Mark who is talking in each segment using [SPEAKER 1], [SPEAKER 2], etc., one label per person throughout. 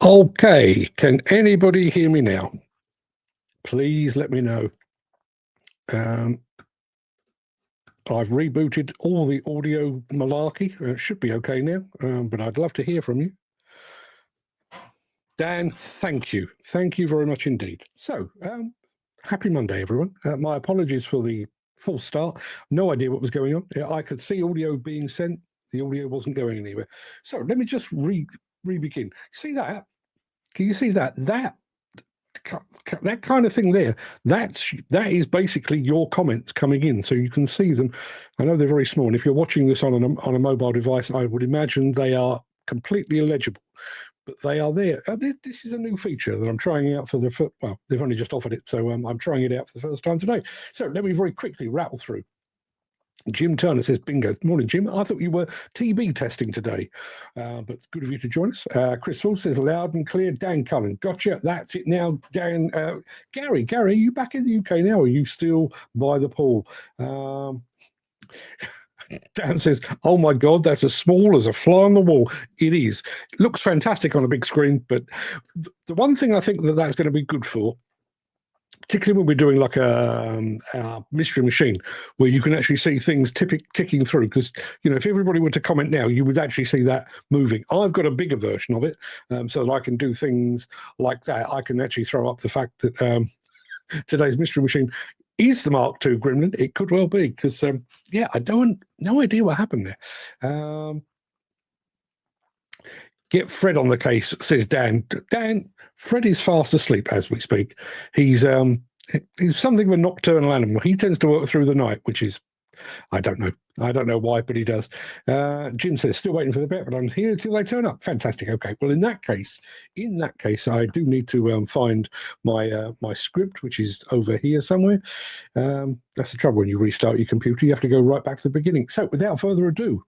[SPEAKER 1] Okay, can anybody hear me now? Please let me know. I've rebooted all the audio malarkey. It should be okay now, but I'd love to hear from you. Dan, thank you. Thank you very much indeed. So, happy Monday, everyone. My apologies for the false start. No idea what was going on. I could see audio being sent. The audio wasn't going anywhere. So let me just re-begin. See that? Can you see that? That kind of thing there, that is basically your comments coming in, so you can see them. I know they're very small, and if you're watching this on a mobile device, I would imagine they are completely illegible, but they are there. This is a new feature that I'm trying out for well, they've only just offered it, so I'm trying it out for the first time today. So let me very quickly rattle through. Jim Turner says, bingo. Morning, Jim. I thought you were TB testing today, but good of you to join us. Chris Full says, loud and clear. Dan Cullen, gotcha. That's it now. Dan, Gary, are you back in the UK now, or are you still by the pool? Dan says, oh my God, that's as small as a fly on the wall. It is. It looks fantastic on a big screen, but the one thing I think that's going to be good for, particularly when we're doing like a mystery machine, where you can actually see things ticking through, because, you know, if everybody were to comment now, you would actually see that moving. I've got a bigger version of it, so that I can do things like that. I can actually throw up the fact that today's mystery machine is the Mark II Gremlin. It could well be, because, yeah, no idea what happened there. Get Fred on the case, says Dan. Dan, Fred is fast asleep as we speak. He's something of a nocturnal animal. He tends to work through the night, which is, I don't know why, but he does. Jim says, still waiting for the bet, but I'm here till they turn up. Fantastic. Okay. Well, in that case, I do need to find my script, which is over here somewhere. That's the trouble when you restart your computer. You have to go right back to the beginning. So without further ado,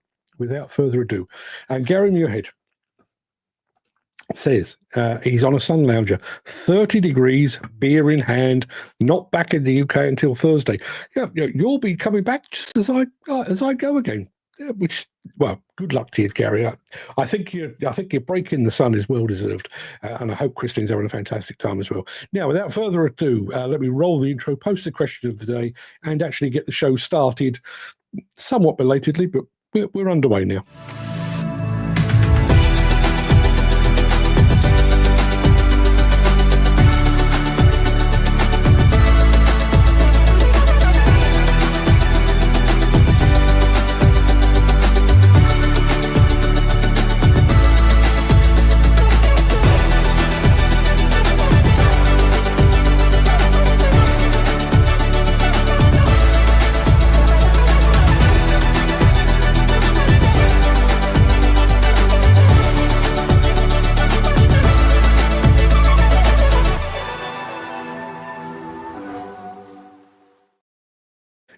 [SPEAKER 1] and Gary Muirhead says he's on a sun lounger, 30 degrees, beer in hand, not back in the UK until Thursday. Yeah, you'll be coming back just as I go again. Yeah, which, well, good luck to you, Gary. I think your break in the sun is well deserved, and I hope Christine's having a fantastic time as well. Now, without further ado, let me roll the intro, post the question of the day, and actually get the show started, somewhat belatedly, but we're underway now.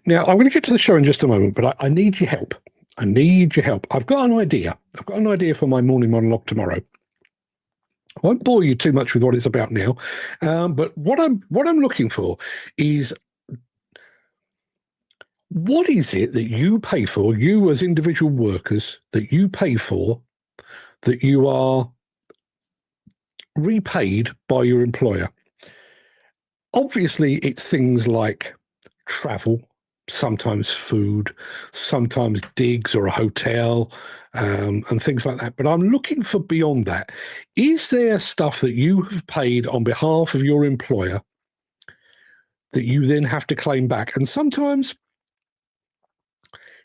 [SPEAKER 1] Now, I'm going to get to the show in just a moment, but I need your help. I've got an idea. For my morning monologue tomorrow. I won't bore you too much with what it's about now, but what I'm looking for is, what is it that you pay for, you as individual workers, that you pay for, that you are repaid by your employer? Obviously, it's things like travel, sometimes food, sometimes digs or a hotel, and things like that. But I'm looking for beyond that. Is there stuff that you have paid on behalf of your employer that you then have to claim back, and sometimes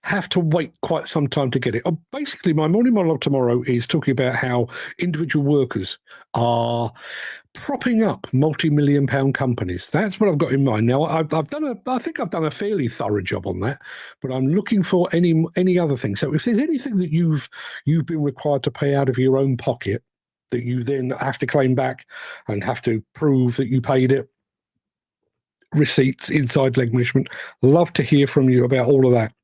[SPEAKER 1] have to wait quite some time to get it? Basically, my morning monologue tomorrow is talking about how individual workers are propping up multi-million-pound companies. That's what I've got in mind. Now, I think I've done a fairly thorough job on that, but I'm looking for any other thing. So if there's anything that you've been required to pay out of your own pocket that you then have to claim back and have to prove that you paid it, receipts, inside leg measurement, love to hear from you about all of that.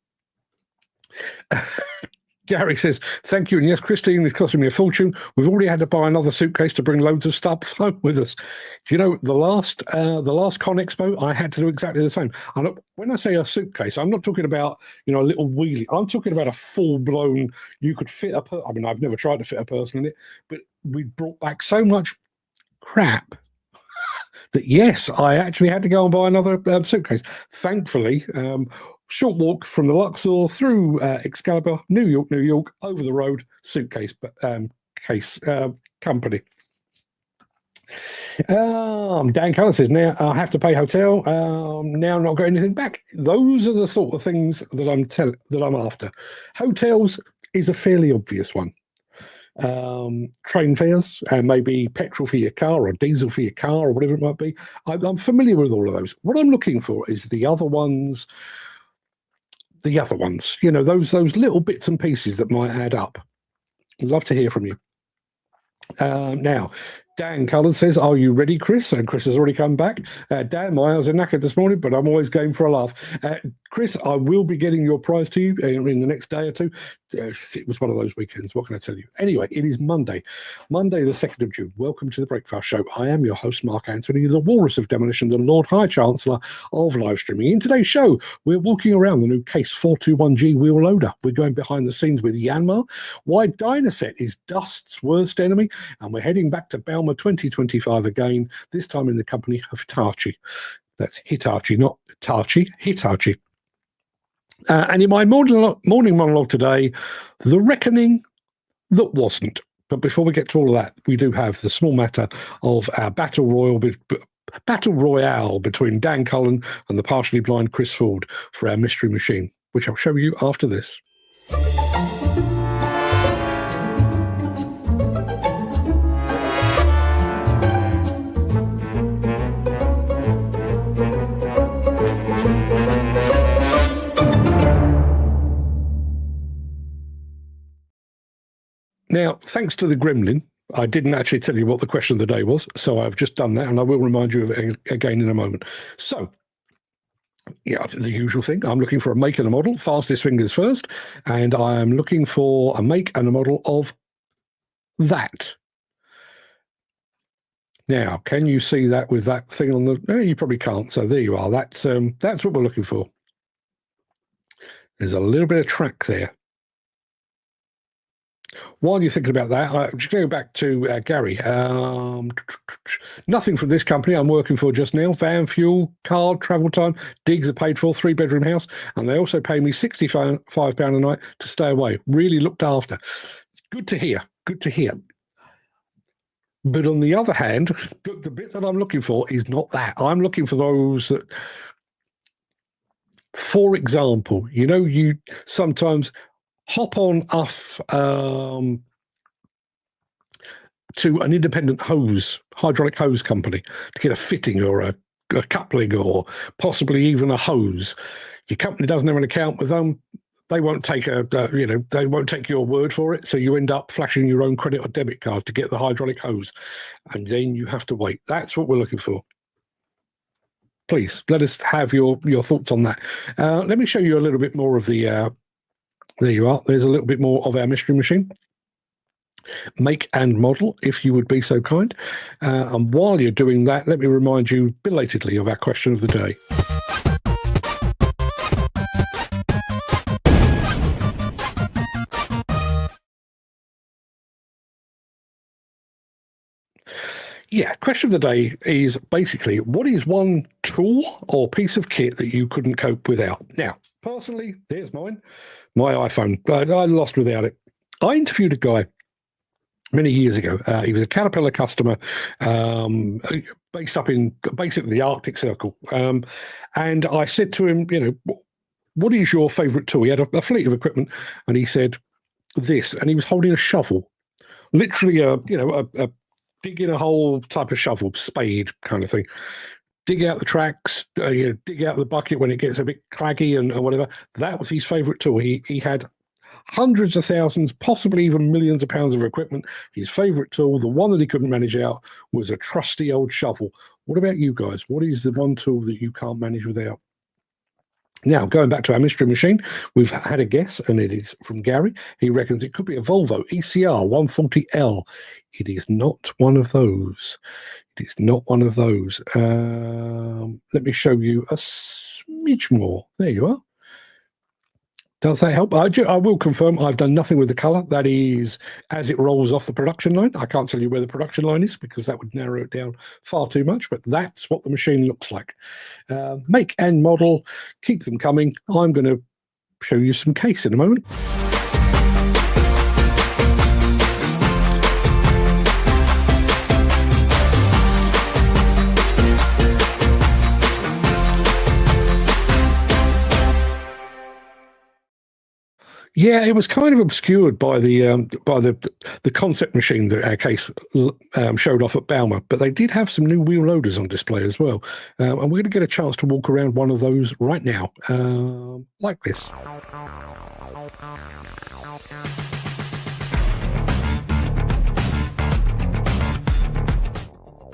[SPEAKER 1] Gary says, thank you. And yes, Christine, it's costing me a fortune. We've already had to buy another suitcase to bring loads of stuff home with us. Do you know, the last Con Expo, I had to do exactly the same. And when I say a suitcase, I'm not talking about, a little wheelie. I'm talking about a full-blown, you could fit I mean, I've never tried to fit a person in it, but we'd brought back so much crap that, yes, I actually had to go and buy another suitcase. Thankfully, short walk from the Luxor through Excalibur, New York, over the road, suitcase company. Dan Cullen says, now I have to pay hotel. Now not got anything back. Those are the sort of things that I'm after. Hotels is a fairly obvious one. Train fares, and maybe petrol for your car or diesel for your car or whatever it might be. I'm familiar with all of those. What I'm looking for is the other ones. You know, those little bits and pieces that might add up. I'd love to hear from you. Now, Dan Cullen says, are you ready, Chris? And Chris has already come back. Dan, my eyes are knackered this morning, but I'm always game for a laugh. Chris, I will be getting your prize to you in the next day or two. It was one of those weekends. What can I tell you? Anyway, it is Monday the 2nd of June. Welcome to the Breakfast Show. I am your host, Mark Anthony, the Walrus of Demolition, the Lord High Chancellor of live streaming. In today's show, we're walking around the new Case 421G wheel loader. We're going behind the scenes with Yanmar, why Dynaset is dust's worst enemy, and we're heading back to Bauma 2025 again, this time in the company of Hitachi. That's Hitachi, not Tachi, Hitachi. And in my morning monologue today, the reckoning that wasn't. But before we get to all of that, we do have the small matter of our battle royale between Dan Cullen and the partially blind Chris Ford for our mystery machine, which I'll show you after this. Now, thanks to the gremlin, I didn't actually tell you what the question of the day was, so I've just done that, and I will remind you of it again in a moment. So, yeah, the usual thing. I'm looking for a make and a model, fastest fingers first, and I am looking for a make and a model of that. Now, can you see that with that thing on the... you probably can't, so there you are. That's what we're looking for. There's a little bit of track there. While you're thinking about that, just going back to Gary. Nothing from this company I'm working for just now. Van, fuel, card, travel time, digs are paid for, 3-bedroom house, and they also pay me £65 a night to stay away. Really looked after. Good to hear. Good to hear. But on the other hand, the bit that I'm looking for is not that. I'm looking for those that, for example, you know, you sometimes hop on off to an independent hydraulic hose company to get a fitting or a coupling or possibly even a hose. Your company doesn't have an account with them. They won't take they won't take your word for it. So you end up flashing your own credit or debit card to get the hydraulic hose, and then you have to wait. That's what we're looking for. Please let us have your thoughts on that. Let me show you a little bit more of the. There you are. There's a little bit more of our mystery machine. Make and model, if you would be so kind. And while you're doing that, let me remind you belatedly of our question of the day. Yeah, question of the day is basically, what is one tool or piece of kit that you couldn't cope without? Now, personally, there's mine. My iPhone. I lost without it. I interviewed a guy many years ago. He was a Caterpillar customer based up in basically the Arctic Circle. And I said to him, you know, what is your favourite tool? He had a fleet of equipment, and he said this, and he was holding a shovel, literally a dig in a hole type of shovel, spade kind of thing. Dig out the tracks, dig out the bucket when it gets a bit claggy and whatever. That was his favourite tool. He had hundreds of thousands, possibly even millions of pounds of equipment. His favourite tool, the one that he couldn't manage out, was a trusty old shovel. What about you guys? What is the one tool that you can't manage without? Now, going back to our mystery machine, we've had a guess, and it is from Gary. He reckons it could be a Volvo ECR 140L. It is not one of those. It is not one of those. Let me show you a smidge more. There you are. Does that help? I will confirm I've done nothing with the color. That is as it rolls off the production line. I can't tell you where the production line is because that would narrow it down far too much, but that's what the machine looks like. Make and model, keep them coming. I'm going to show you some case in a moment. Yeah, it was kind of obscured by the concept machine that our case showed off at Bauma, but they did have some new wheel loaders on display as well, and we're going to get a chance to walk around one of those right now, like this.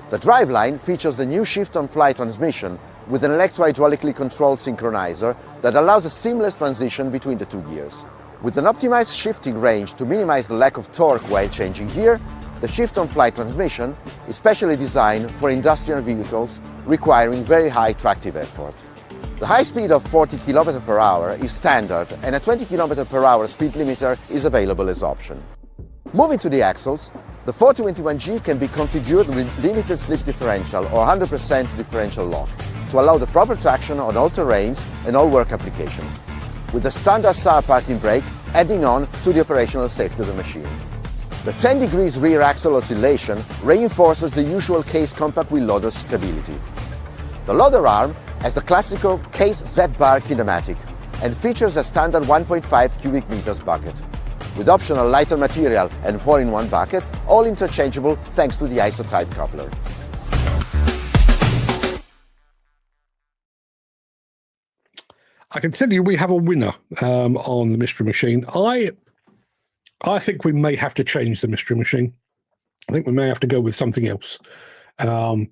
[SPEAKER 2] The driveline features the new shift-on-fly transmission with an electro-hydraulically controlled synchronizer that allows a seamless transition between the two gears. With an optimized shifting range to minimize the lack of torque while changing gear, the shift-on-fly transmission is specially designed for industrial vehicles requiring very high tractive effort. The high speed of 40 km per hour is standard, and a 20 km per hour speed limiter is available as option. Moving to the axles, the 421G can be configured with limited slip differential or 100% differential lock to allow the proper traction on all terrains and all work applications, with the standard SAR parking brake adding on to the operational safety of the machine. The 10 degrees rear axle oscillation reinforces the usual case compact wheel loader stability. The loader arm has the classical case Z-bar kinematic and features a standard 1.5 cubic meters bucket, with optional lighter material and 4-in-1 buckets, all interchangeable thanks to the isotype coupler.
[SPEAKER 1] I can tell you we have a winner on the Mystery Machine. I think we may have to change the Mystery Machine. I think we may have to go with something else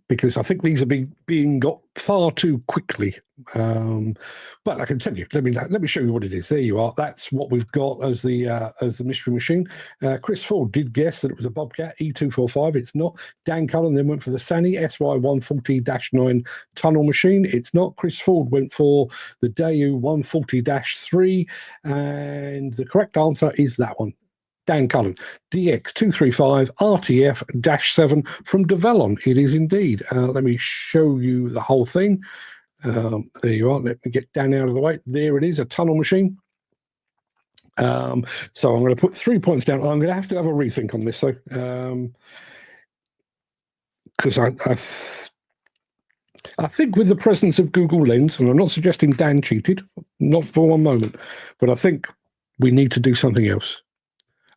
[SPEAKER 1] because I think these are being got far too quickly. But I can tell you, let me show you what it is. There you are. That's what we've got as the Mystery Machine. Chris Ford did guess that it was a Bobcat E245. It's not. Dan Cullen then went for the Sany SY140-9 tunnel machine. It's not. Chris Ford went for the Daewoo 140-3, and the correct answer is that one. Dan Cullen, DX235 RTF-7 from Devellon. It is indeed. Let me show you the whole thing. There you are. Let me get Dan out of the way. There it is, a tunnel machine. So I'm going to put 3 points down. I'm going to have a rethink on this, though, because I think with the presence of Google Lens, and I'm not suggesting Dan cheated, not for one moment, but I think we need to do something else.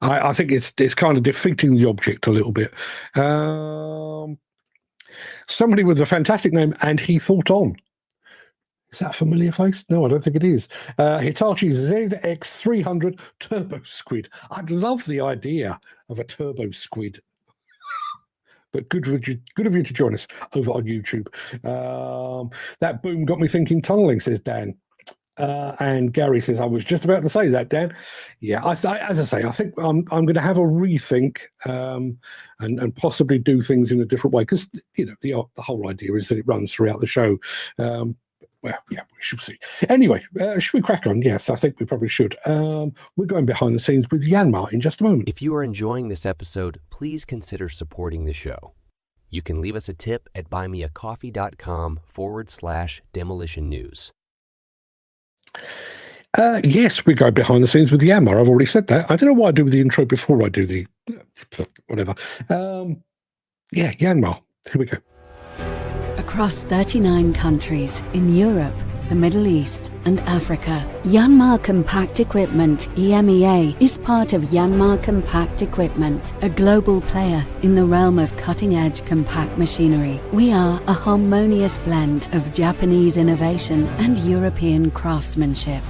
[SPEAKER 1] I think it's kind of defeating the object a little bit. Somebody with a fantastic name, and he thought on. Is that a familiar face? No, I don't think it is. Hitachi ZX300 Turbo Squid. I'd love the idea of a Turbo Squid. But good of you to join us over on YouTube. That boom got me thinking tunneling, says Dan. And Gary says, I was just about to say that, Dan. Yeah, as I say, I think I'm going to have a rethink and possibly do things in a different way because the whole idea is that it runs throughout the show. Well, yeah, we should see. Anyway, should we crack on? Yes, I think we probably should. We're going behind the scenes with Yanmar in just a moment.
[SPEAKER 3] If you are enjoying this episode, please consider supporting the show. You can leave us a tip at buymeacoffee.com/demolition news.
[SPEAKER 1] Yes, we go behind the scenes with Yanmar. I've already said that. I don't know why I do the intro before I do the whatever. Yeah, Yanmar. Here we go.
[SPEAKER 4] Across 39 countries in Europe, the Middle East, and Africa, Yanmar Compact Equipment (EMEA) is part of Yanmar Compact Equipment, a global player in the realm of cutting-edge compact machinery. We are a harmonious blend of Japanese innovation and European craftsmanship.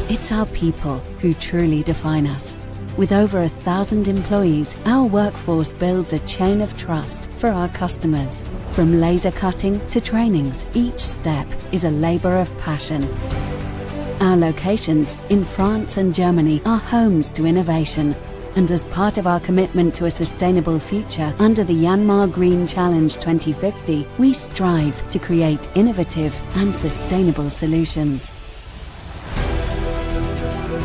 [SPEAKER 4] It's our people who truly define us. With over 1,000 employees, our workforce builds a chain of trust for our customers. From laser cutting to trainings, each step is a labor of passion. Our locations in France and Germany are homes to innovation. And as part of our commitment to a sustainable future under the Yanmar Green Challenge 2050, we strive to create innovative and sustainable solutions.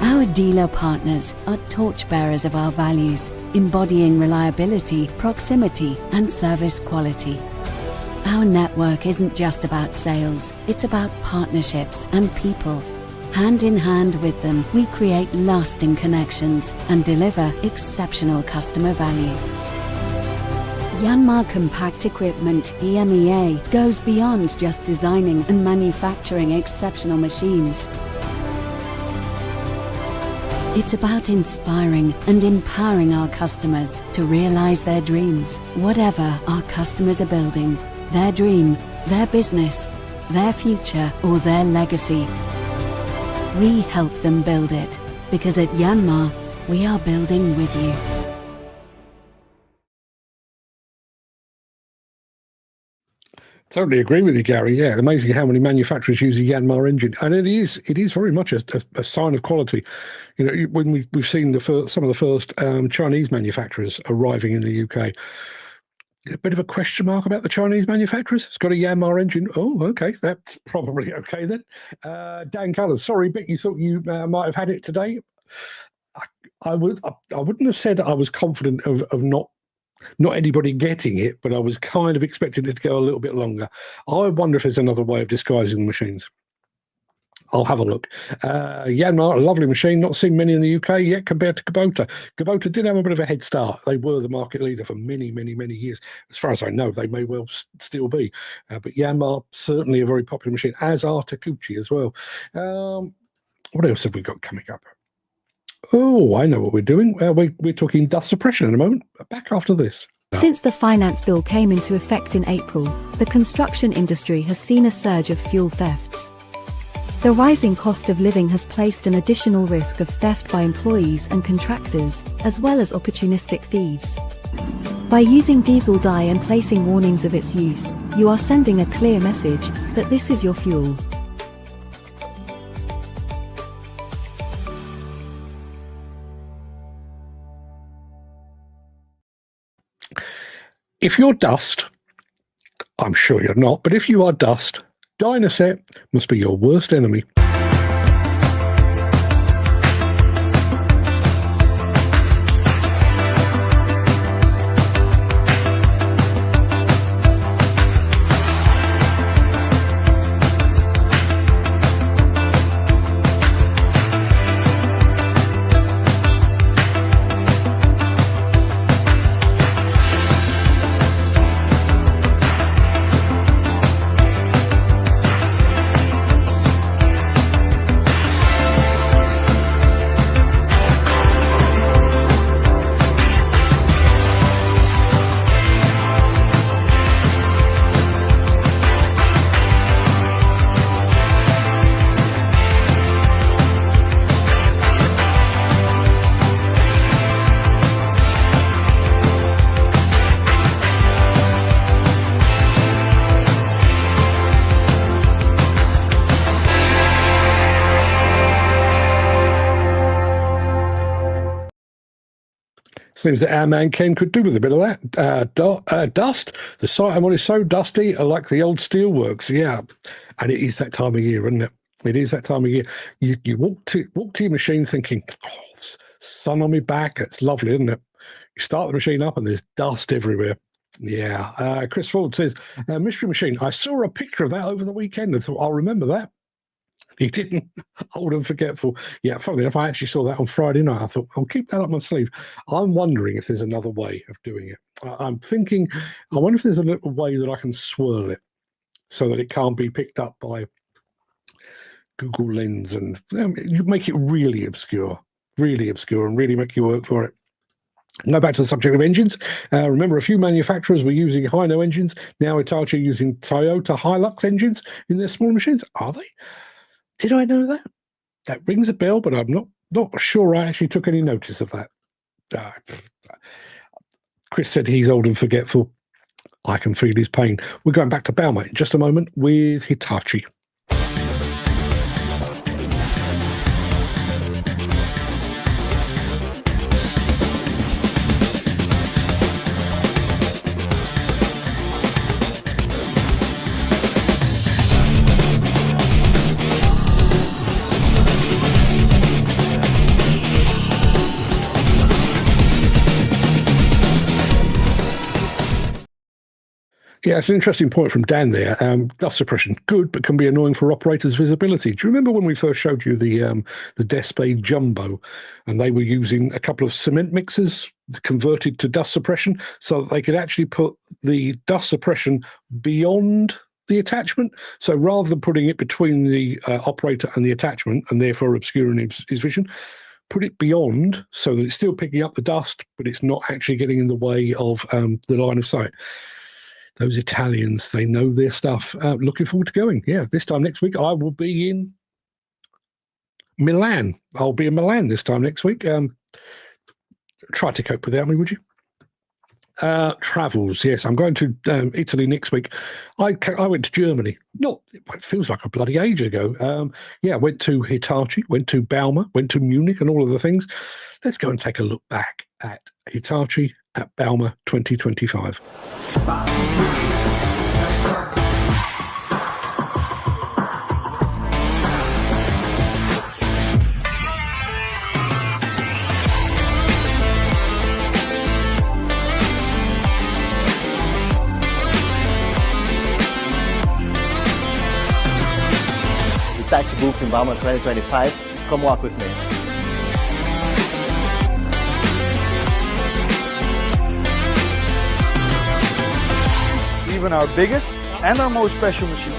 [SPEAKER 4] Our dealer partners are torchbearers of our values, embodying reliability, proximity, and service quality. Our network isn't just about sales, it's about partnerships and people. Hand in hand with them, we create lasting connections and deliver exceptional customer value. Yanmar Compact Equipment EMEA goes beyond just designing and manufacturing exceptional machines. It's about inspiring and empowering our customers to realize their dreams. Whatever our customers are building, their dream, their business, their future, or their legacy, we help them build it, because at Yanmar, we are building with you.
[SPEAKER 1] Totally agree with you, Gary. Yeah, amazing how many manufacturers use a Yanmar engine, and it is very much a sign of quality. You know, when we've seen some of the first Chinese manufacturers arriving in the UK. A bit of a question mark about the Chinese manufacturers. It's got a Yanmar engine. Oh, okay, that's probably okay then. Dan Cullers, sorry, but you thought you might have had it today. I wouldn't have said I was confident of not anybody getting it, but I was kind of expecting it to go a little bit longer. I wonder if there's another way of disguising the machines. I'll have a look. Yanmar, a lovely machine. Not seen many in the UK yet compared to Kubota. Kubota did have a bit of a head start. They were the market leader for many, many, many years. As far as I know, they may well still be. But Yanmar, certainly a very popular machine, as are Hitachi as well. What else have we got coming up? Oh, I know what we're doing. We're talking dust suppression in a moment. Back after this.
[SPEAKER 5] Since the finance bill came into effect in April, the construction industry has seen a surge of fuel thefts. The rising cost of living has placed an additional risk of theft by employees and contractors, as well as opportunistic thieves. By using diesel dye and placing warnings of its use, you are sending a clear message that this is your fuel.
[SPEAKER 1] If you're dust, I'm sure you're not, but if you are dust, Dynaset must be your worst enemy. Seems that our man Ken could do with a bit of that. Dust. The site I'm on is so dusty, I like the old steelworks. Yeah, and it is that time of year, isn't it? It is that time of year. You walk to your machine thinking, oh, sun on my back. It's lovely, isn't it? You start the machine up and there's dust everywhere. Yeah. Chris Ford says, mystery machine. I saw a picture of that over the weekend and thought, I'll remember that. He didn't. Old and forgetful. Yeah, funnily enough, I actually saw that on Friday night. I thought, I'll keep that up my sleeve. I'm wondering if there's another way of doing it. I'm thinking, I wonder if there's a little way that I can swirl it so that it can't be picked up by Google Lens and you make it really obscure and really make you work for it. Now back to the subject of engines. Remember, a few manufacturers were using Hino engines. Now Hitachi are using Toyota Hilux engines in their small machines. Are they? Did I know that? That rings a bell, but I'm not sure I actually took any notice of that. Chris said he's old and forgetful. I can feel his pain. We're going back to Bauma in just a moment with Hitachi. Yeah, it's an interesting point from Dan there. Dust suppression, good, but can be annoying for operators' visibility. Do you remember when we first showed you the Despay Jumbo, and they were using a couple of cement mixers converted to dust suppression, so that they could actually put the dust suppression beyond the attachment? So rather than putting it between the operator and the attachment, and therefore obscuring his vision, put it beyond so that it's still picking up the dust, but it's not actually getting in the way of the line of sight. Those Italians, they know their stuff. Looking forward to going. Yeah, this time next week, I will be in Milan. I'll be in Milan this time next week. Try to cope without me, would you? Travels, yes. I'm going to Italy next week. I went to Germany. It feels like a bloody age ago. I went to Hitachi, went to Bauma, went to Munich and all of the things. Let's go and take a look back at Hitachi at Bauma 2025.
[SPEAKER 6] Hitachi booth in Bauma 2025. Come walk with me.
[SPEAKER 7] Even our biggest and our most special machines.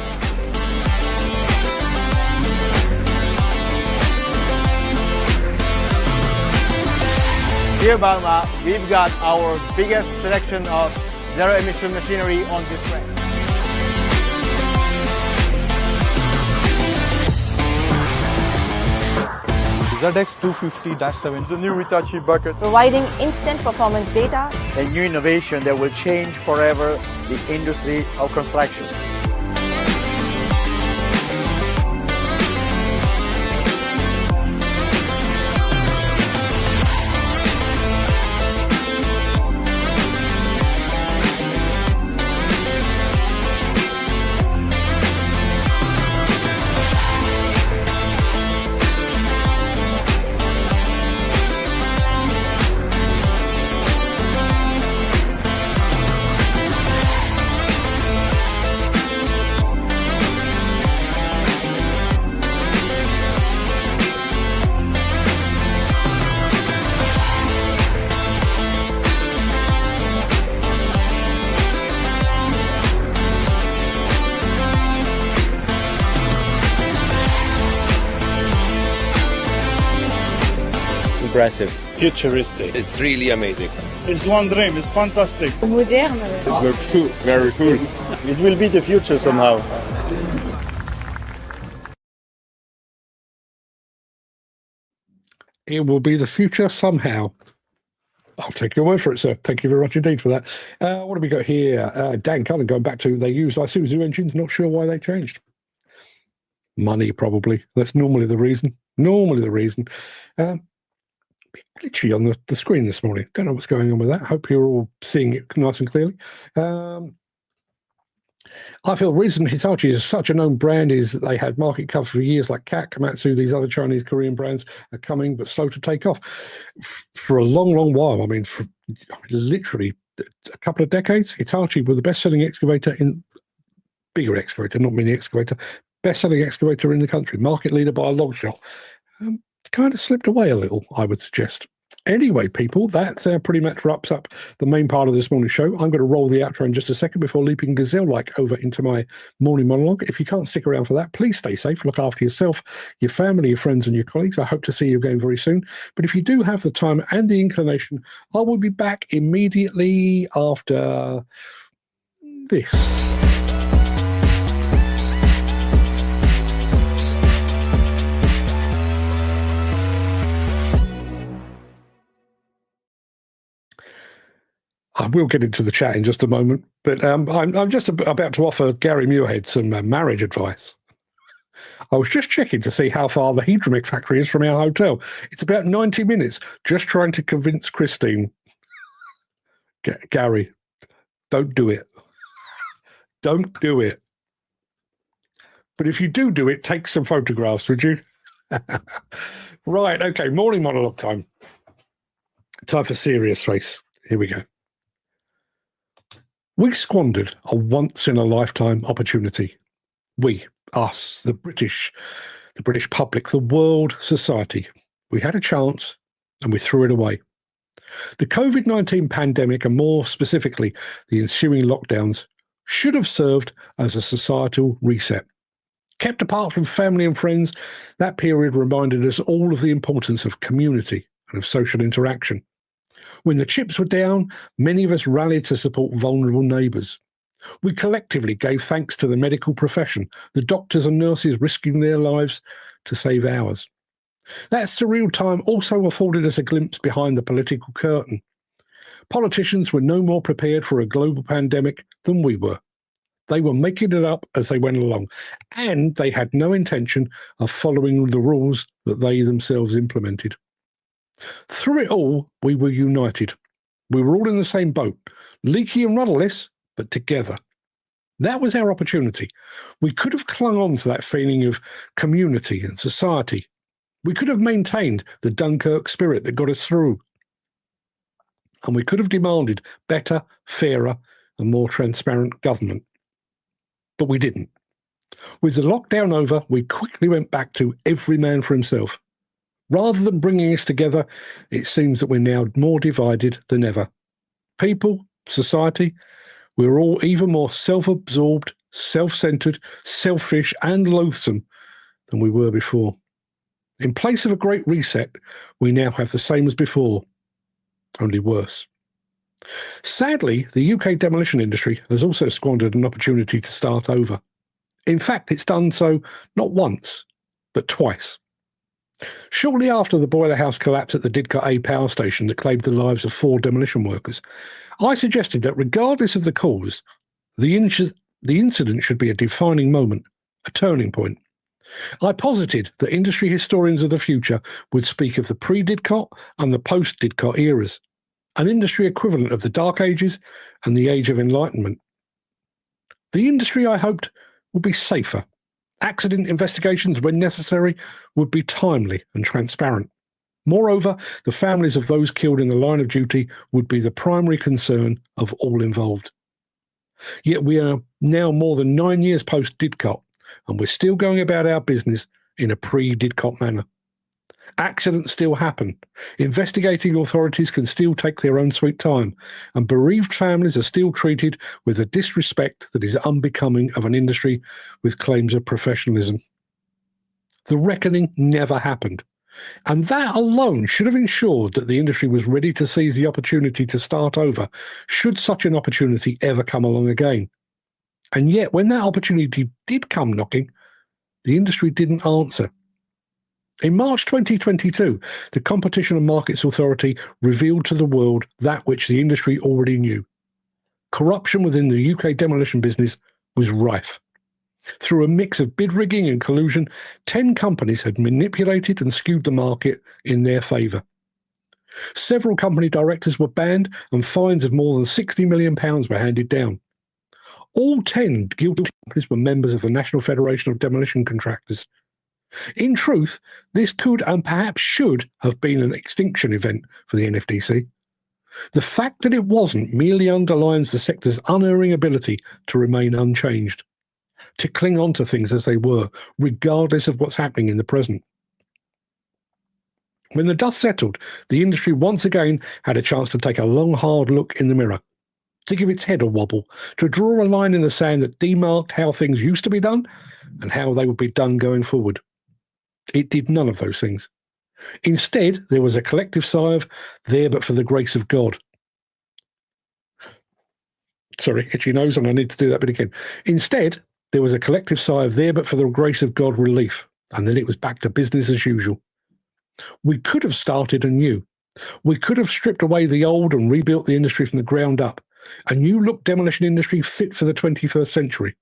[SPEAKER 6] Here at Bauma, we've got our biggest selection of zero-emission machinery on display.
[SPEAKER 7] ZX250-7 is the new Hitachi bucket.
[SPEAKER 8] Providing instant performance data.
[SPEAKER 6] A new innovation that will change forever the industry of construction.
[SPEAKER 9] Impressive.
[SPEAKER 10] Futuristic.
[SPEAKER 9] It's really amazing.
[SPEAKER 10] It's one dream. It's fantastic.
[SPEAKER 8] Moderne.
[SPEAKER 10] It looks cool. Very cool.
[SPEAKER 7] It will be the future somehow.
[SPEAKER 1] It will be the future somehow. I'll take your word for it, sir. Thank you very much indeed for that. What have we got here? Dan Cullen going back to, they used Isuzu engines. Not sure why they changed. Money, probably. That's normally the reason. Glitchy on the screen this morning. Don't know what's going on with that. Hope you're all seeing it nice and clearly. I feel the reason Hitachi is such a known brand is that they had market cover for years, like Cat, Komatsu, these other Chinese, Korean brands are coming but slow to take off. For a long, long while, for literally a couple of decades, Hitachi were the best-selling excavator bigger excavator, not mini excavator, best-selling excavator in the country, market leader by a long shot. Kind of slipped away a little, I would suggest. Anyway, people, that pretty much wraps up the main part of this morning's show. I'm going to roll the outro in just a second before leaping gazelle-like over into my morning monologue. If you can't stick around for that, please stay safe. Look after yourself, your family, your friends, and your colleagues. I hope to see you again very soon. But if you do have the time and the inclination, I will be back immediately after this. I will get into the chat in just a moment, but I'm just about to offer Gary Muirhead some marriage advice. I was just checking to see how far the Hedromix factory is from our hotel. It's about 90 minutes, just trying to convince Christine. Gary, don't do it. Don't do it. But if you do it, take some photographs, would you? Right, okay, morning monologue time. Time for serious face. Here we go. We squandered a once-in-a-lifetime opportunity. We, us, the British public, the world, society. We had a chance and we threw it away. The COVID-19 pandemic, and more specifically the ensuing lockdowns, should have served as a societal reset. Kept apart from family and friends, that period reminded us all of the importance of community and of social interaction. When the chips were down, many of us rallied to support vulnerable neighbours. We collectively gave thanks to the medical profession, the doctors and nurses risking their lives to save ours. That surreal time also afforded us a glimpse behind the political curtain. Politicians were no more prepared for a global pandemic than we were. They were making it up as they went along, and they had no intention of following the rules that they themselves implemented. Through it all, we were united. We were all in the same boat, leaky and rudderless, but together. That was our opportunity. We could have clung on to that feeling of community and society. We could have maintained the Dunkirk spirit that got us through. And we could have demanded better, fairer, and more transparent government. But we didn't. With the lockdown over, we quickly went back to every man for himself. Rather than bringing us together, it seems that we're now more divided than ever. People, society, we're all even more self-absorbed, self-centred, selfish and loathsome than we were before. In place of a great reset, we now have the same as before, only worse. Sadly, the UK demolition industry has also squandered an opportunity to start over. In fact, it's done so not once, but twice. Shortly after the boiler house collapse at the Didcot A power station that claimed the lives of 4 demolition workers, I suggested that regardless of the cause, the incident should be a defining moment, a turning point. I posited that industry historians of the future would speak of the pre-Didcot and the post-Didcot eras, an industry equivalent of the Dark Ages and the Age of Enlightenment. The industry, I hoped, would be safer. Accident investigations, when necessary, would be timely and transparent. Moreover, the families of those killed in the line of duty would be the primary concern of all involved. Yet we are now more than 9 years post-Didcot, and we're still going about our business in a pre-Didcot manner. Accidents still happen. Investigating authorities can still take their own sweet time, and bereaved families are still treated with a disrespect that is unbecoming of an industry with claims of professionalism. The reckoning never happened, and that alone should have ensured that the industry was ready to seize the opportunity to start over, should such an opportunity ever come along again. And yet, when that opportunity did come knocking, the industry didn't answer. In March 2022, the Competition and Markets Authority revealed to the world that which the industry already knew. Corruption within the UK demolition business was rife. Through a mix of bid rigging and collusion, 10 companies had manipulated and skewed the market in their favour. Several company directors were banned and fines of more than £60 million were handed down. All 10 guilty companies were members of the National Federation of Demolition Contractors. In truth, this could and perhaps should have been an extinction event for the NFDC. The fact that it wasn't merely underlines the sector's unerring ability to remain unchanged, to cling on to things as they were, regardless of what's happening in the present. When the dust settled, the industry once again had a chance to take a long, hard look in the mirror, to give its head a wobble, to draw a line in the sand that demarked how things used to be done and how they would be done going forward. It did none of those things. Instead, there was a collective sigh of, "There but for the grace of God." Sorry, itchy nose, and I need to do that bit again. Instead, there was a collective sigh of, "There but for the grace of God" relief, and then it was back to business as usual. We could have started anew. We could have stripped away the old and rebuilt the industry from the ground up, a new-look demolition industry fit for the 21st century.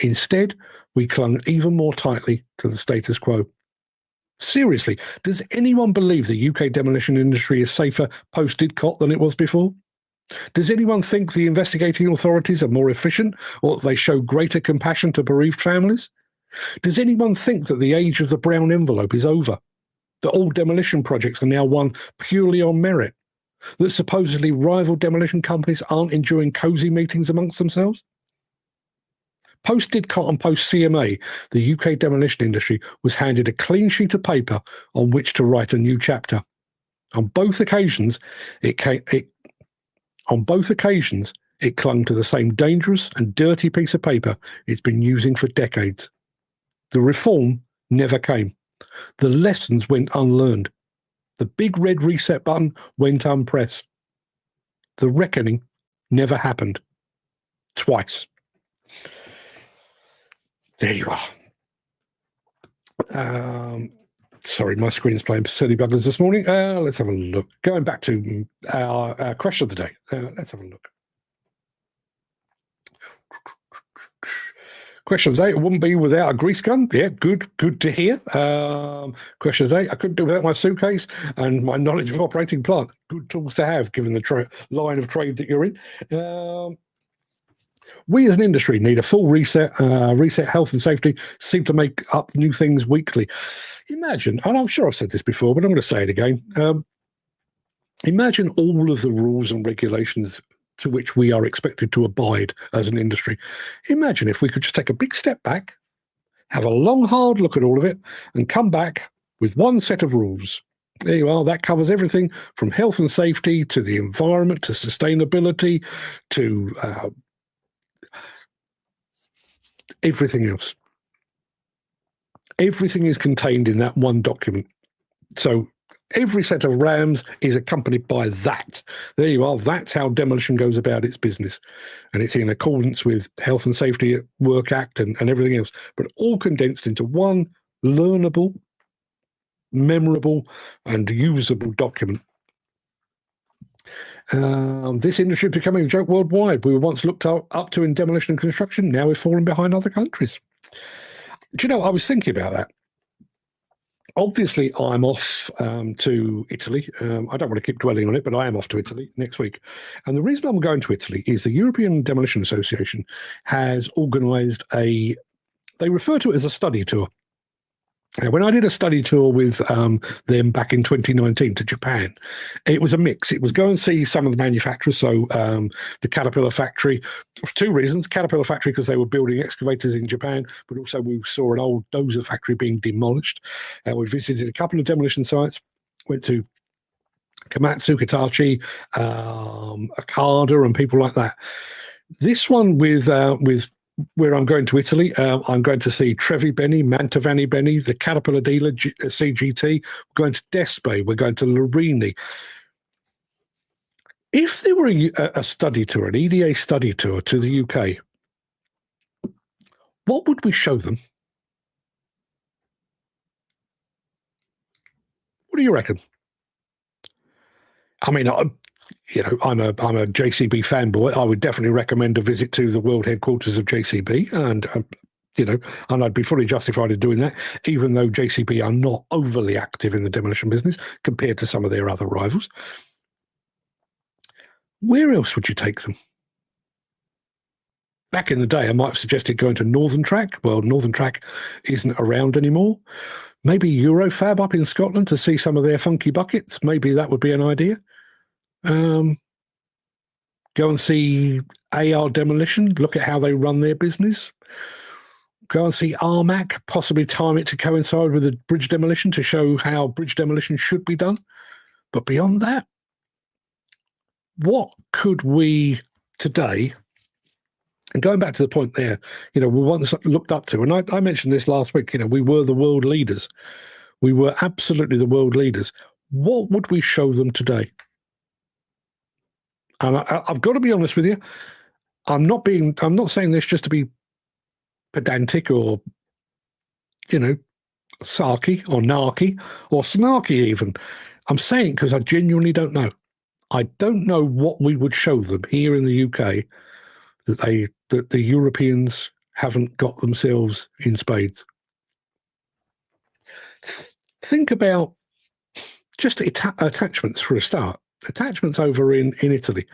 [SPEAKER 1] Instead, we clung even more tightly to the status quo. Seriously, does anyone believe the UK demolition industry is safer post-Didcot than it was before? Does anyone think the investigating authorities are more efficient, or that they show greater compassion to bereaved families? Does anyone think that the age of the brown envelope is over, that all demolition projects are now won purely on merit? that supposedly rival demolition companies aren't enjoying cosy meetings amongst themselves? Post Didcot and post CMA, the UK demolition industry was handed a clean sheet of paper on which to write a new chapter. On both occasions, it clung to the same dangerous and dirty piece of paper it's been using for decades. The reform never came. The lessons went unlearned. The big red reset button went unpressed. The reckoning never happened. Twice. There you are. Sorry, my screen's playing silly buggers this morning. Let's have a look. Going back to our question of the day. Let's have a look. Question of the day, it wouldn't be without a grease gun. Yeah, good to hear. Question of the day, I couldn't do without my suitcase and my knowledge of operating plant. Good tools to have, given the line of trade that you're in. We as an industry need a full reset. Reset health and safety seem to make up new things weekly. Imagine, and I'm sure I've said this before, but I'm going to say it again. Imagine all of the rules and regulations to which we are expected to abide as an industry. Imagine if we could just take a big step back, have a long, hard look at all of it, and come back with one set of rules. There you are. That covers everything from health and safety to the environment to sustainability to everything else. Everything is contained in that one document. So every set of RAMs is accompanied by that. There you are. That's how demolition goes about its business. And it's in accordance with Health and Safety at Work Act and everything else, but all condensed into one learnable, memorable, and usable document. This industry is becoming a joke worldwide. We were once looked up to in demolition and construction. Now we've fallen behind other countries. Do you know, I was thinking about that. Obviously, I'm off to Italy. I don't want to keep dwelling on it, but I am off to Italy next week. And the reason I'm going to Italy is the European Demolition Association has organised they refer to it as a study tour. Now, when I did a study tour with them back in 2019 to Japan, it was a mix. It was go and see some of the manufacturers. So the Caterpillar factory, for two reasons. Caterpillar factory, because they were building excavators in Japan, but also we saw an old dozer factory being demolished. We visited a couple of demolition sites, went to Komatsu, Hitachi, Akada, and people like that. This one with where I'm going to Italy, I'm going to see Trevi Beni, Mantovani Beni, the Caterpillar dealer, CGT. We're going to Despe. We're going to Lorini. If there were a study tour, an EDA study tour to the UK, what would we show them? What do you reckon? I mean, I'm a JCB fanboy. I would definitely recommend a visit to the world headquarters of JCB, and and I'd be fully justified in doing that, even though JCB are not overly active in the demolition business compared to some of their other rivals. Where else would you take them? Back in the day, I might have suggested going to Northern Track. Well, Northern Track isn't around anymore. Maybe Eurofab up in Scotland to see some of their funky buckets. Maybe that would be an idea. Go and see AR Demolition, look at how they run their business. Go and see RMAC, possibly time it to coincide with the bridge demolition to show how bridge demolition should be done. But beyond that, what could we today, and going back to the point there, we once looked up to, and I mentioned this last week, we were the world leaders. We were absolutely the world leaders. What would we show them today? And I've got to be honest with you, I'm not saying this just to be pedantic or, sarky or narky or snarky even. I'm saying because I genuinely don't know. I don't know what we would show them here in the UK that the Europeans haven't got themselves in spades. Think about just attachments for a start. Attachments over in Italy.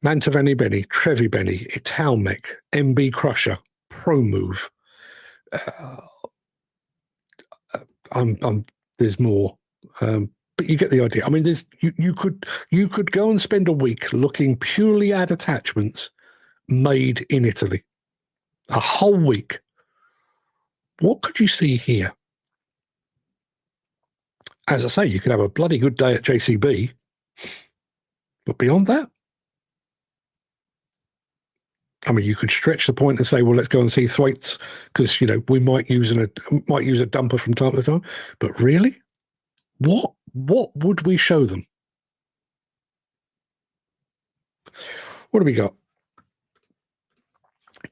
[SPEAKER 1] Mantovani Beni, Trevi Beni, Italmec, MB Crusher, ProMove. There's more. but you get the idea. I mean, you could go and spend a week looking purely at attachments made in Italy, a whole week. What could you see here? As I say, you could have a bloody good day at JCB, but beyond that, I mean, you could stretch the point and say, well, let's go and see Thwaites because, you know, we might use a dumper from time to time. But really, what would we show them? What do we got?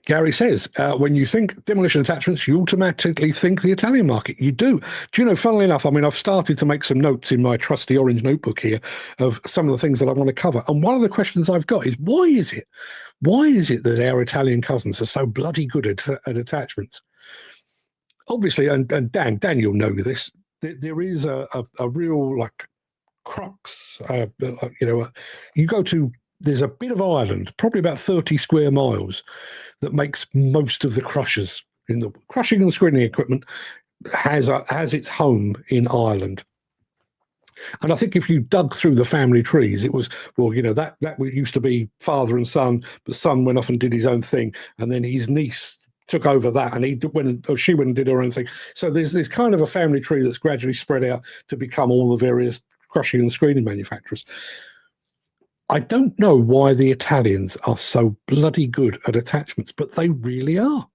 [SPEAKER 1] Gary says, when you think demolition attachments, you automatically think the Italian market. You do. Do you know, funnily enough, I mean, I've started to make some notes in my trusty orange notebook here of some of the things that I want to cover. And one of the questions I've got is, why is it that our Italian cousins are so bloody good at attachments? Obviously, and Dan, you'll know this, there is a real, like, crux. You go to, there's a bit of Ireland, probably about 30 square miles, that makes most of the crushers. In the crushing and screening equipment has its home in Ireland. And I think if you dug through the family trees, it was, well, you know, that used to be father and son, but son went off and did his own thing, and then his niece took over that, and she went and did her own thing. So there's this kind of a family tree that's gradually spread out to become all the various crushing and screening manufacturers. I don't know why the Italians are so bloody good at attachments, but they really are.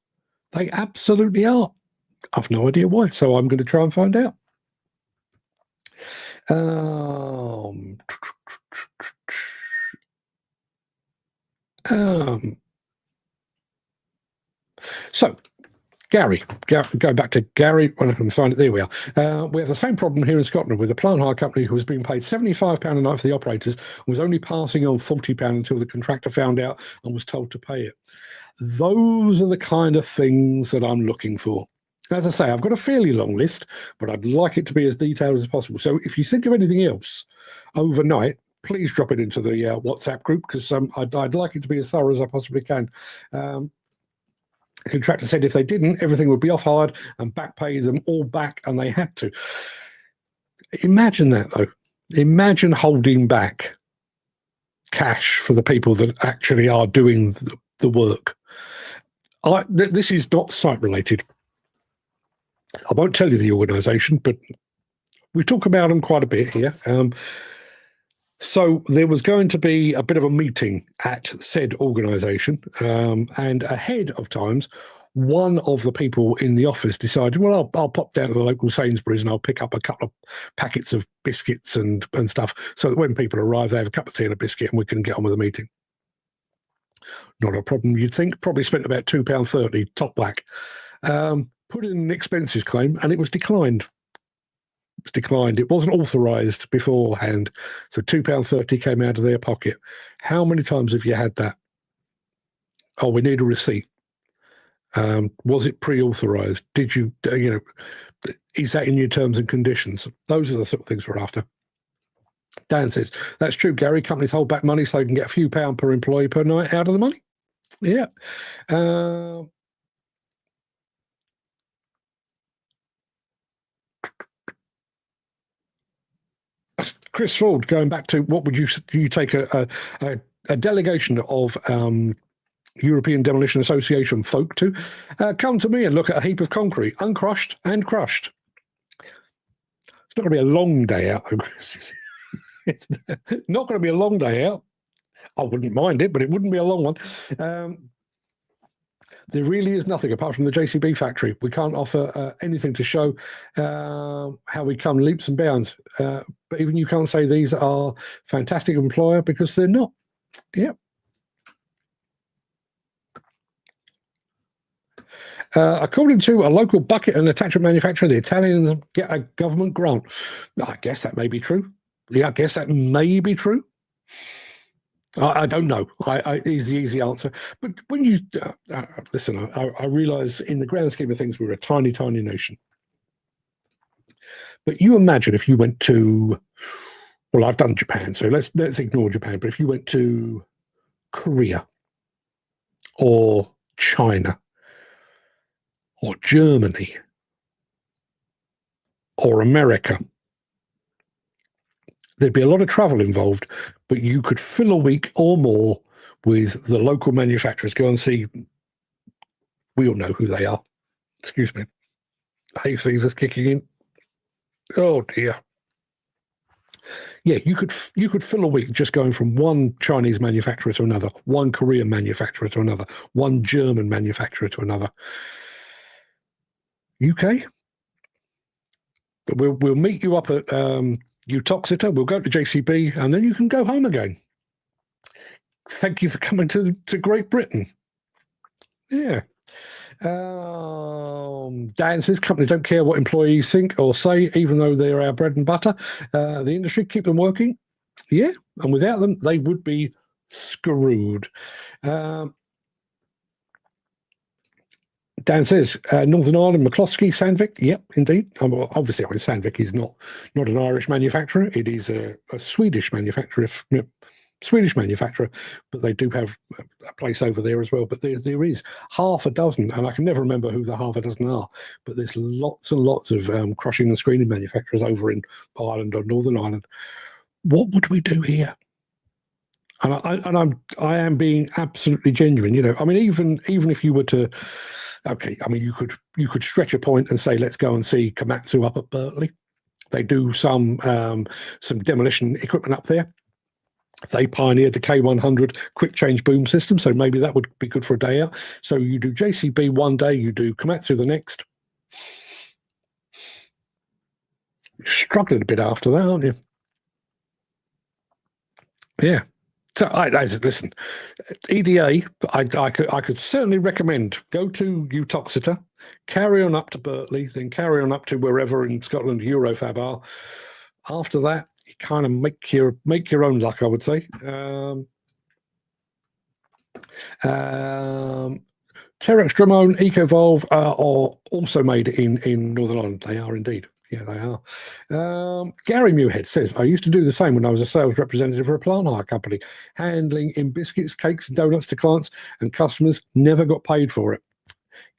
[SPEAKER 1] They absolutely are. I've no idea why, so I'm going to try and find out. So, Gary, go back to Gary when I can find it. There we are. We have the same problem here in Scotland with a plant hire company who was being paid £75 a night for the operators and was only passing on £40 until the contractor found out and was told to pay it. Those are the kind of things that I'm looking for. As I say, I've got a fairly long list, but I'd like it to be as detailed as possible. So if you think of anything else overnight, please drop it into the WhatsApp group, because I'd like it to be as thorough as I possibly can. The contractor said if they didn't, everything would be off-hired and back pay them all back, and they had to. Imagine that, though. Imagine holding back cash for the people that actually are doing the work. This is not site-related. I won't tell you the organisation, but we talk about them quite a bit here. So there was going to be a bit of a meeting at said organisation, and ahead of times, one of the people in the office decided, well, I'll pop down to the local Sainsbury's and I'll pick up a couple of packets of biscuits and stuff, so that when people arrive, they have a cup of tea and a biscuit and we can get on with the meeting. Not a problem, you'd think. Probably spent about £2.30 top whack. Put in an expenses claim and it was declined. It wasn't authorised beforehand, so £2.30 came out of their pocket. How many times have you had that? Oh, we need a receipt. Was it pre-authorised? Did you, is that in your terms and conditions? Those are the sort of things we're after. Dan says, that's true, Gary. Companies hold back money so they can get a few pound per employee per night out of the money. Yeah. Chris Ford, going back to what would you take a delegation of European Demolition Association folk to come to me and look at a heap of concrete, uncrushed and crushed. It's not going to be a long day out, Chris. It's not going to be a long day out. I wouldn't mind it, but it wouldn't be a long one. There really is nothing apart from the JCB factory. We can't offer anything to show how we come leaps and bounds. But even you can't say these are fantastic employer, because they're not. Yeah. According to a local bucket and attachment manufacturer, the Italians get a government grant. I guess that may be true. Yeah, I guess that may be true. I don't know. Is the easy answer. But when you listen, I realise in the grand scheme of things, we're a tiny, tiny nation. But you imagine if you went to, well, I've done Japan, so let's ignore Japan. But if you went to Korea or China or Germany or America there'd be a lot of travel involved, but you could fill a week or more with the local manufacturers. Go and see. We all know who they are. Excuse me. Hay fever's kicking in. Oh dear. Yeah, you could fill a week just going from one Chinese manufacturer to another, one Korean manufacturer to another, one German manufacturer to another. UK. But we'll meet you up at Utoxeter. We'll go to JCB, and then you can go home again. Thank you for coming to Great Britain. Yeah. Dan says companies don't care what employees think or say, even though they're our bread and butter. The industry, keep them working. Yeah, and without them, they would be screwed. Dan says Northern Ireland, McCloskey, Sandvik. Yep, indeed. Well, obviously, Sandvik is not an Irish manufacturer. It is a Swedish manufacturer. But they do have a place over there as well. But there is half a dozen, and I can never remember who the half a dozen are, but there's lots and lots of crushing and screening manufacturers over in Ireland or Northern Ireland. What would we do here? And I am being absolutely genuine. You know, I mean, even if you were to, okay, I mean, you could stretch a point and say, let's go and see Komatsu up at Berkeley. They do some demolition equipment up there. They pioneered the K100 quick change boom system, so maybe that would be good for a day out. So you do JCB one day, you do Komatsu the next. You're struggling a bit after that, aren't you? Yeah. So listen, EDA, I could certainly recommend go to Utoxeter, carry on up to Berkeley, then carry on up to wherever in Scotland Eurofab are. After that, you kind of make your own luck, I would say. Terex, Dramone, Ecovolve are also made in Northern Ireland. They are indeed. Yeah, they are. Gary Muirhead says, I used to do the same when I was a sales representative for a plant hire company, handling in biscuits, cakes, and donuts to clients, and customers never got paid for it.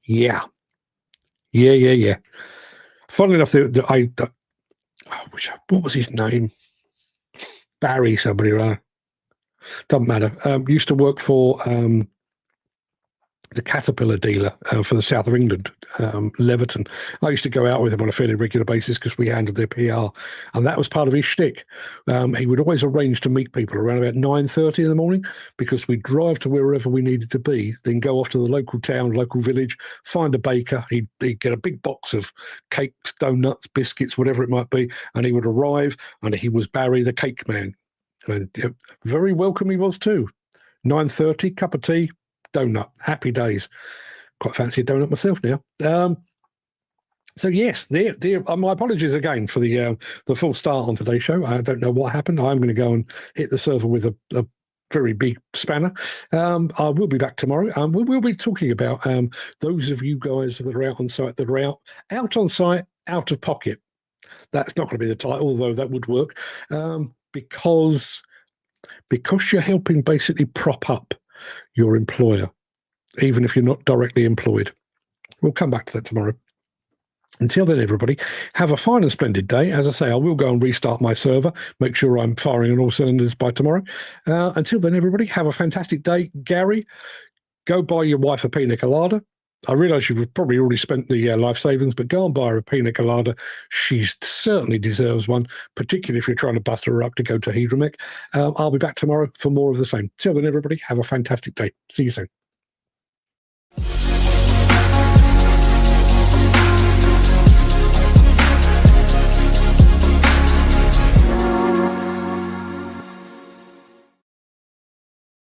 [SPEAKER 1] Yeah. Funnily enough, what was his name? Barry, somebody around. Doesn't matter. Used to work for the Caterpillar dealer for the south of England, Leverton. I used to go out with him on a fairly regular basis because we handled their PR, and that was part of his shtick. He would always arrange to meet people around about 9:30 in the morning because we'd drive to wherever we needed to be, then go off to the local town, local village, find a baker. He'd get a big box of cakes, donuts, biscuits, whatever it might be, and he would arrive, and he was Barry the cake man. And very welcome he was too. 9:30, cup of tea, donut, happy days. Quite fancy a donut myself now. So yes, my apologies again for the full start on today's show. I don't know what happened. I'm going to go and hit the server with a very big spanner. I will be back tomorrow. We will be talking about those of you guys that are out on site, that are out on site, out of pocket. That's not going to be the title, although that would work, because you're helping basically prop up your employer, even if you're not directly employed. We'll come back to that tomorrow. Until then, everybody, have a fine and splendid day. As I say, I will go and restart my server, make sure I'm firing on all cylinders by tomorrow. Until then, everybody, have a fantastic day. Gary, go buy your wife a pina colada. I realise you've probably already spent the life savings, but go and buy her a pina colada. She certainly deserves one, particularly if you're trying to buster her up to go to Hydromek. I'll be back tomorrow for more of the same. Till then, everybody, have a fantastic day. See you soon.